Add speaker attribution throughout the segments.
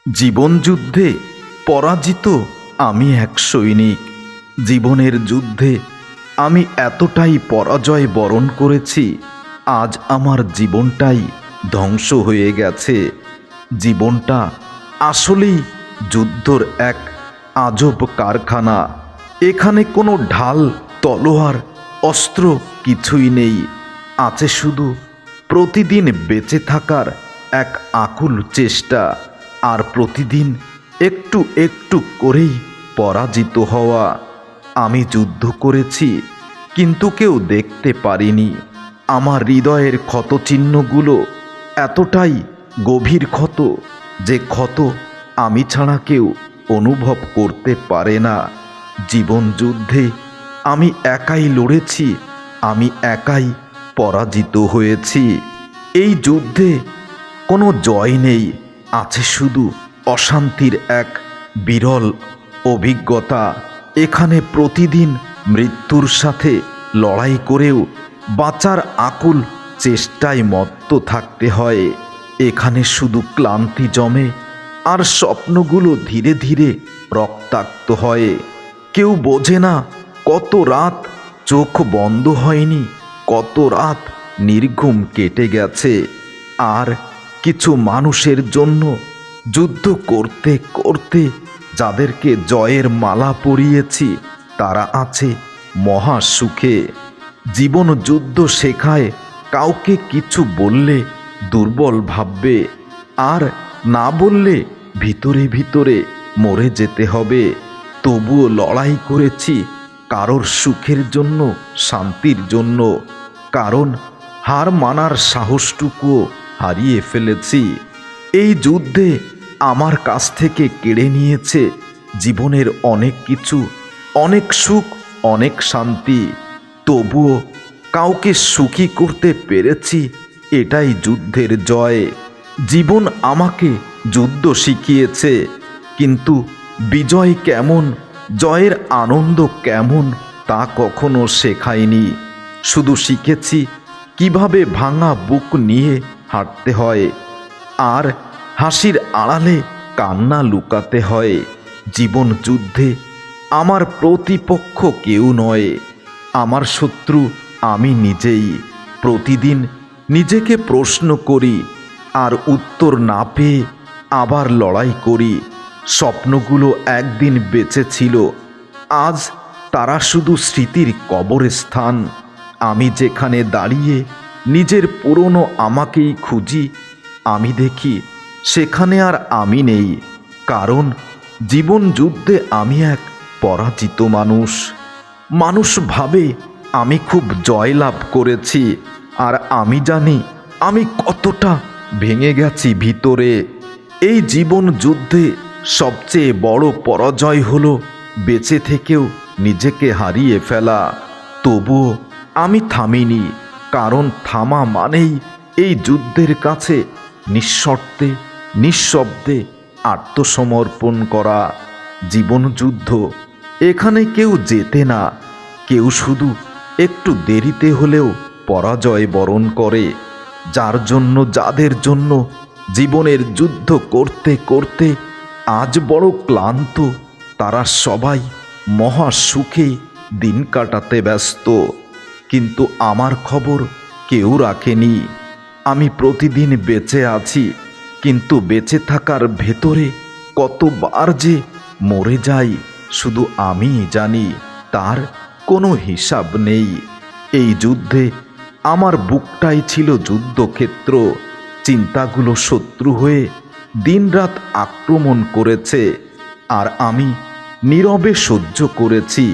Speaker 1: জীবনযুদ্ধে পরাজিত আমি এক সৈনিক। জীবনের যুদ্ধে আমি এতটাই পরাজয় বরণ করেছি, আজ আমার জীবনটাই ধ্বংস হয়ে গেছে। জীবনটা আসলেই যুদ্ধর এক আজব কারখানা। এখানে কোনো ঢাল, তলোয়ার, অস্ত্র কিছুই নেই। আছে শুধু প্রতিদিন বেঁচে থাকার এক আকুল চেষ্টা, আর প্রতিদিন একটু একটু করেই পরাজিত হওয়া। আমি যুদ্ধ করেছি, কিন্তু কেউ দেখতে পারিনি। আমার হৃদয়ের ক্ষতচিহ্নগুলো এতটাই গভীর ক্ষত যে ক্ষত আমি ছাড়া কেউ অনুভব করতে পারে না। জীবন যুদ্ধে আমি একাই লড়েছি, আমি একাই পরাজিত হয়েছি। এই যুদ্ধে কোনো জয় নেই, আছে শুধু অশান্তির এক বিরল অভিজ্ঞতা। এখানে প্রতিদিন মৃত্যুর সাথে লড়াই করেও বাঁচার আকুল চেষ্টায় মত্ত থাকতে হয়। এখানে শুধু ক্লান্তি জমে, আর স্বপ্নগুলো ধীরে ধীরে রক্তাক্ত হয়। কেউ বোঝে না কত রাত চোখ বন্ধ হয়নি, কত রাত নির্ঘুম কেটে গেছে। আর কিছু মানুষের জন্য যুদ্ধ করতে করতে যাদেরকে জয়ের মালা পরিয়েছি, তারা আছে মহা সুখে। জীবন যুদ্ধ শেখায় কাউকে কিছু বললে দুর্বল ভাববে, আর না বললে ভিতরে ভিতরে মরে যেতে হবে। তবুও লড়াই করেছি কারোর সুখের জন্য, শান্তির জন্য। কারণ হার মানার সাহসটুকুও হারিয়ে ফেলেছি। এই যুদ্ধে আমার কাছ থেকে কেড়ে নিয়েছে জীবনের অনেক কিছু, অনেক সুখ, অনেক শান্তি। তবুও কাউকে সুখী করতে পেরেছি, এটাই যুদ্ধের জয়। জীবন আমাকে যুদ্ধ শিখিয়েছে, কিন্তু বিজয় কেমন, জয়ের আনন্দ কেমন তা কখনো শেখায়নি। শুধু শিখেছি কিভাবে ভাঙা বুক নিয়ে হাঁটতে হয়, আর হাসির আড়ালে কান্না লুকাতে হয়। জীবন যুদ্ধে আমার প্রতিপক্ষ কেউ নয়, আমার শত্রু আমি নিজেই। প্রতিদিন নিজেকে প্রশ্ন করি, আর উত্তর না পেয়ে আবার লড়াই করি। স্বপ্নগুলো একদিন বেঁচে ছিল, আজ তারা শুধু স্মৃতির কবরস্থান। আমি যেখানে দাঁড়িয়ে নিজের পুরনো আমাকেই খুঁজি, আমি দেখি সেখানে আর আমি নেই। কারণ জীবন যুদ্ধে আমি এক পরাজিত মানুষ। মানুষ ভাবে আমি খুব জয়লাভ করেছি, আর আমি জানি আমি কতটা ভেঙে গেছি ভিতরে। এই জীবন যুদ্ধে সবচেয়ে বড় পরাজয় হলো বেঁচে থেকেও নিজেকে হারিয়ে ফেলা। তবুও আমি থামিনি, কারণ থামা মানেই এই যুদ্ধের কাছে নিঃশর্তে, নিঃশব্দে আত্মসমর্পণ করা। জীবন যুদ্ধ এখানে কেউ জেতে না, কেউ শুধু একটু দেরিতে হলেও পরাজয় বরণ করে। যার জন্য, যাদের জন্য জীবনের যুদ্ধ করতে করতে আজ বড় ক্লান্ত, তারা সবাই মহা সুখে দিন কাটাতে ব্যস্ত। কিন্তু আমার খবর কেউ রাখেনি। আমি প্রতিদিন বেঁচে আছি, কিন্তু বেঁচে থাকার ভেতরে কতবার যে মরে যাই শুধু আমিই জানি, তার কোনো হিসাব নেই। এই যুদ্ধে আমার বুকটাই ছিল যুদ্ধক্ষেত্র। চিন্তাগুলো শত্রু হয়ে দিনরাত আক্রমণ করেছে, আর আমি নীরবে সহ্য করেছি।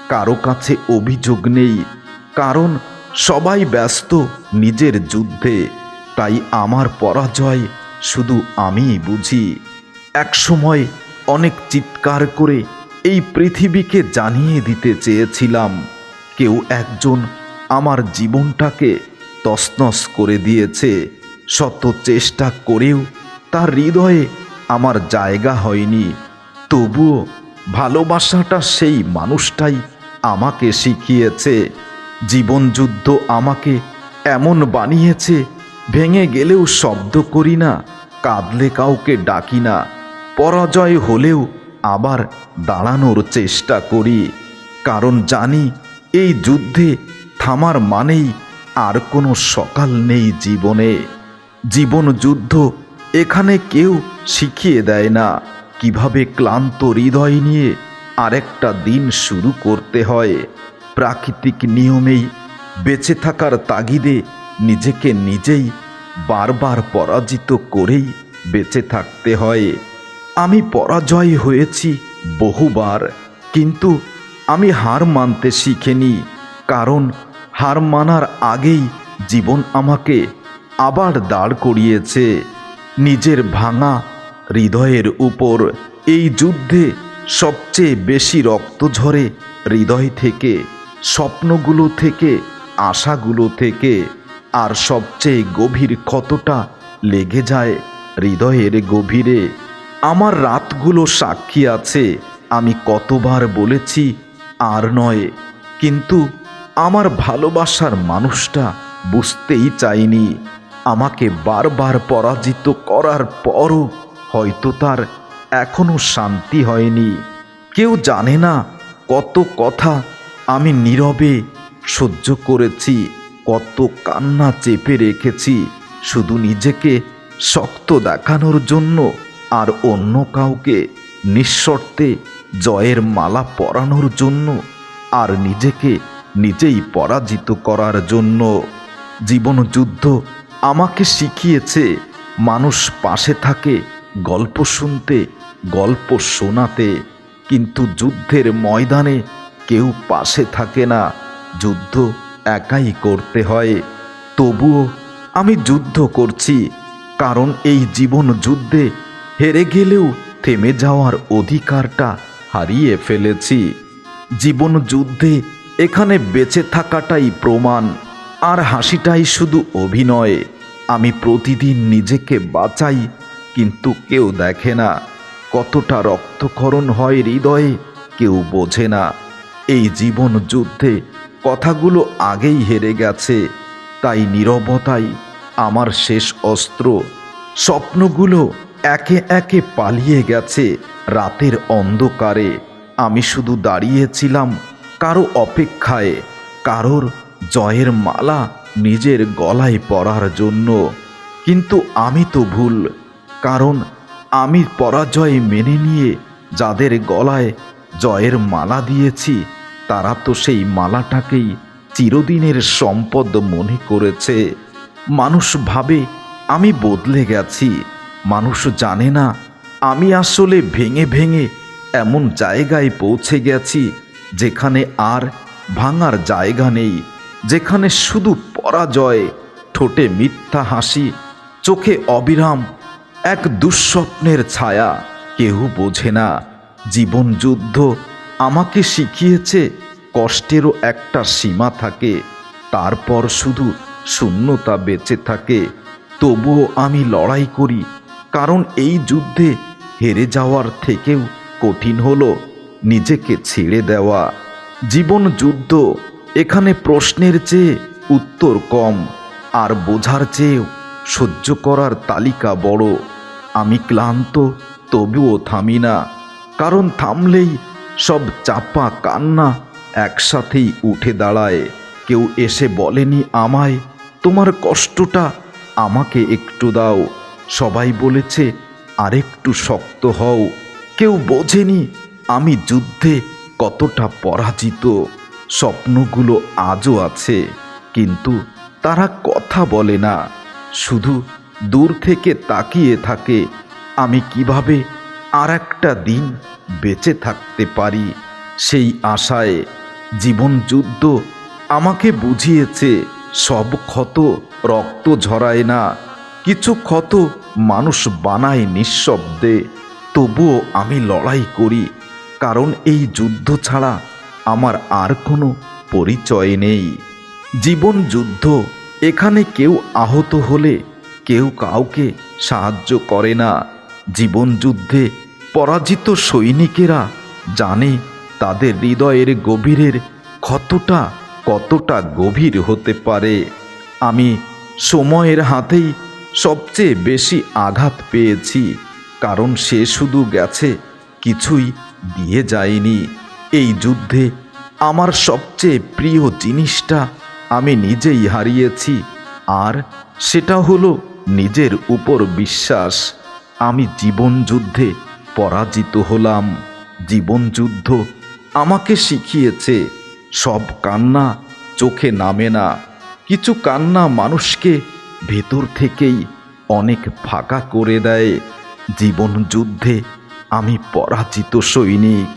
Speaker 1: কারো কাছে অভিযোগ নেই, কারণ সবাই ব্যস্ত নিজের যুদ্ধে। তাই আমার পরাজয় শুধু আমিই বুঝি। একসময় অনেক চিৎকার করে এই পৃথিবীকে জানিয়ে দিতে চেয়েছিলাম, কেউ একজন আমার জীবনটাকে তছনছ করে দিয়েছে। শত চেষ্টা করেও তার হৃদয়ে আমার জায়গা হয়নি। তবুও ভালোবাসাটা সেই মানুষটাই আমাকে শিখিয়েছে। জীবনযুদ্ধ আমাকে এমন বানিয়েছে, ভেঙে গেলেও শব্দ করি না, কাঁদলে কাউকে ডাকি না, পরাজয় হলেও আবার দাঁড়ানোর চেষ্টা করি, কারণ জানি এই যুদ্ধে থামার মানেই আর কোনো সকাল নেই জীবনে। জীবন যুদ্ধ এখানে কেউ শিখিয়ে দেয় না কিভাবে ক্লান্ত হৃদয় নিয়ে আরেকটা দিন শুরু করতে হয়। প্রাকৃতিক নিয়মেই বেঁচে থাকার তাগিদে নিজেকে নিজেই বারবার পরাজিত করেই বেঁচে থাকতে হয়। আমি পরাজয় হয়েছি বহুবার, কিন্তু আমি হার মানতে শিখিনি, কারণ হার মানার আগেই জীবন আমাকে আবার দাঁড় করিয়েছে নিজের ভাঙা হৃদয়ের উপর। এই যুদ্ধে সবচেয়ে বেশি রক্ত ঝরে হৃদয় থেকে, স্বপ্নগুলো থেকে, আশাগুলো থেকে, আর সবচেয়ে গভীর ক্ষতটা লেগে যায় হৃদয়ের গভীরে। আমার রাতগুলো সাক্ষী আছে আমি কতবার বলেছি আর নয়, কিন্তু আমার ভালোবাসার মানুষটা বুঝতেই চায়নি। আমাকে বারবার পরাজিত করার পরও হয়তো তার এখনো শান্তি হয়নি। কেউ জানে না কত কথা আমি নীরবে সহ্য করেছি, কত কান্না চেপে রেখেছি শুধু নিজেকে শক্ত দেখানোর জন্য, আর অন্য কাউকে নিঃশর্তে জয়ের মালা পরানোর জন্য, আর নিজেকে নিজেই পরাজিত করার জন্য। জীবন যুদ্ধ আমাকে শিখিয়েছে মানুষ পাশে থাকে গল্প শুনতে, গল্প শোনাতে, কিন্তু যুদ্ধের ময়দানে কেউ পাশে থাকে না, যুদ্ধ একাই করতে হয়। তবুও আমি যুদ্ধ করছি, কারণ এই জীবন যুদ্ধে হেরে গেলেও থেমে যাওয়ার অধিকারটা হারিয়ে ফেলেছি। জীবন যুদ্ধে এখানে বেঁচে থাকাটাই প্রমাণ, আর হাসিটাই শুধু অভিনয়। আমি প্রতিদিন নিজেকে বাঁচাই, কিন্তু কেউ দেখে না কতটা রক্তক্ষরণ হয় হৃদয়ে, কেউ বোঝে না। এই জীবন যুদ্ধে কথাগুলো আগেই হেরে গেছে, তাই নীরবতাই আমার শেষ অস্ত্র। স্বপ্নগুলো একে একে পালিয়ে গেছে রাতের অন্ধকারে। আমি শুধু দাঁড়িয়েছিলাম কারো অপেক্ষায়, কারোর জয়ের মালা নিজের গলায় পরার জন্য। কিন্তু আমি তো ভুল, কারণ আমি পরাজয় মেনে নিয়ে যাদের গলায় জয়ের মালা দিয়েছি, তারা তো সেই মালাটাকেই চিরদিনের সম্পদ মনে করেছে। মানুষ ভাবে আমি বদলে গেছি, মানুষ জানে না আমি আসলে ভেঙে ভেঙে এমন জায়গায় পৌঁছে গেছি যেখানে আর ভাঙার জায়গা নেই, যেখানে শুধু পরাজয়, ঠোঁটে মিথ্যা হাসি, চোখে অবিরাম এক দুঃস্বপ্নের ছায়া। কেউ বোঝে না জীবন যুদ্ধ আমাকে শিখিয়েছে কষ্টেরও একটা সীমা থাকে, তারপর শুধু শূন্যতা বেঁচে থাকে। তবুও আমি লড়াই করি, কারণ এই যুদ্ধে হেরে যাওয়ার থেকেও কঠিন হলো নিজেকে ছেড়ে দেওয়া। জীবন যুদ্ধ এখানে প্রশ্নের চেয়ে উত্তর কম, আর বোঝার চেয়েও সহ্য করার তালিকা বড়। আমি ক্লান্ত, তবুও থামি না, কারণ থামলেই সব চাপা কান্না একসাথেই উঠে দাঁড়ায়। কেউ এসে বলেনি আমায়, তোমার কষ্টটা আমাকে একটু দাও। সবাই বলেছে আরেকটু শক্ত হও। কেউ বোঝেনি আমি যুদ্ধে কতটা পরাজিত। স্বপ্নগুলো আজও আছে, কিন্তু তারা কথা বলে না, শুধু দূর থেকে তাকিয়ে থাকে। আমি কিভাবে আর একটা দিন বেঁচে থাকতে পারি সেই আশায়। জীবন যুদ্ধ আমাকে বুঝিয়েছে সব ক্ষত রক্ত ঝরায় না, কিছু ক্ষত মানুষ বানায় নিঃশব্দে। তবুও আমি লড়াই করি, কারণ এই যুদ্ধ ছাড়া আমার আর কোনো পরিচয় নেই। জীবন যুদ্ধ এখানে কেউ আহত হলে কেউ কাউকে সাহায্য করে না। জীবন যুদ্ধে পরাজিত সৈনিকেরা জানে তাদের হৃদয়ের গভীরের ক্ষতটা কতটা গভীর হতে পারে। আমি সময়ের হাতেই সবচেয়ে বেশি আঘাত পেয়েছি, কারণ সে শুধু গেছে, কিছুই দিয়ে যায়নি। এই যুদ্ধে আমার সবচেয়ে প্রিয় জিনিসটা আমি নিজেই হারিয়েছি, আর সেটা হলো নিজের উপর বিশ্বাস। আমি জীবন যুদ্ধে পরাজিত হলাম। জীবন যুদ্ধ আমাকে শিখিয়েছে সব কান্না চোখে নামে না। কিছু কান্না মানুষকে ভেতর থেকেই অনেক ফাঁকা করে দেয়। জীবন যুদ্ধে আমি পরাজিত সৈনিক।